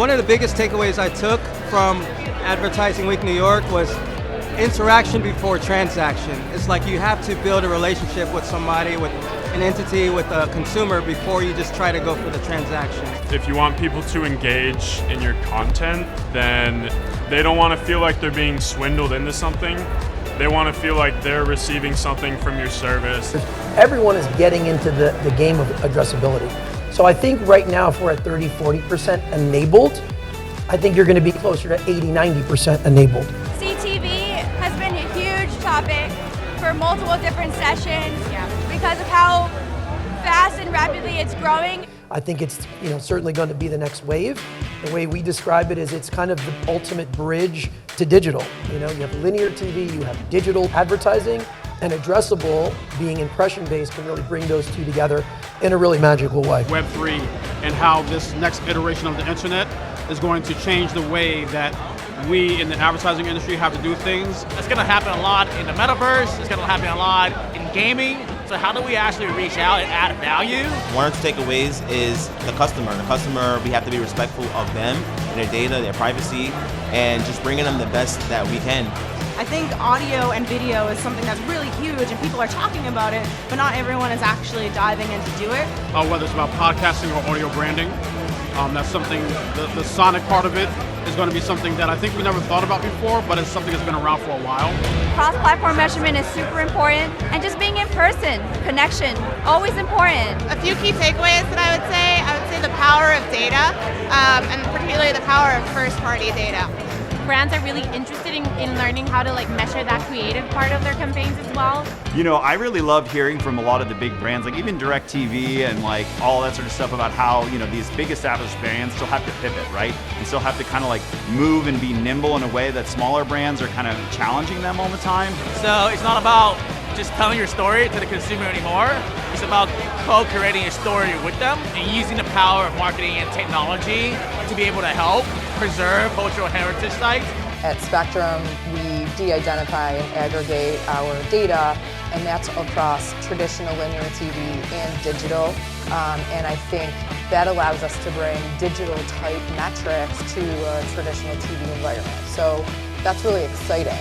One of the biggest takeaways I took from Advertising Week New York was interaction before transaction. It's like you have to build a relationship with somebody, with an entity, with a consumer before you just try to go for the transaction. If you want people to engage in your content, then they don't want to feel like they're being swindled into something. They want to feel like they're receiving something from your service. Everyone is getting into the game of addressability. So I think right now, if we're at 30-40% enabled, I think you're going to be closer to 80-90% enabled. CTV has been a huge topic for multiple different sessions because of how fast and rapidly it's growing. I think it's certainly going to be the next wave. The way we describe it is it's kind of the ultimate bridge to digital. You have linear TV, you have digital advertising, and addressable, being impression-based, can really bring those two together in a really magical way. Web3 and how this next iteration of the internet is going to change the way that we in the advertising industry have to do things. It's going to happen a lot in the metaverse. It's going to happen a lot in gaming. So how do we actually reach out and add value? One of the takeaways is the customer. The customer, we have to be respectful of them, and their data, their privacy, and just bringing them the best that we can. I think audio and video is something that's really huge and people are talking about it, but not everyone is actually diving in to do it. Whether it's about podcasting or audio branding, that's something, the sonic part of it is going to be something that I think we never thought about before, but it's something that's been around for a while. Cross-platform measurement is super important, and just being in person, connection, always important. A few key takeaways that I would say the power of data, and particularly the power of first-party data. Brands are really interested in learning how to measure that creative part of their campaigns as well. I really love hearing from a lot of the big brands, like even DirecTV and all that sort of stuff about how, these big established brands still have to pivot, right? And still have to kind of move and be nimble in a way that smaller brands are kind of challenging them all the time. So it's not about just telling your story to the consumer anymore. It's about co-creating a story with them and using the power of marketing and technology to be able to help preserve cultural heritage sites. At Spectrum, we de-identify and aggregate our data, and that's across traditional linear TV and digital. And I think that allows us to bring digital type metrics to a traditional TV environment. So that's really exciting.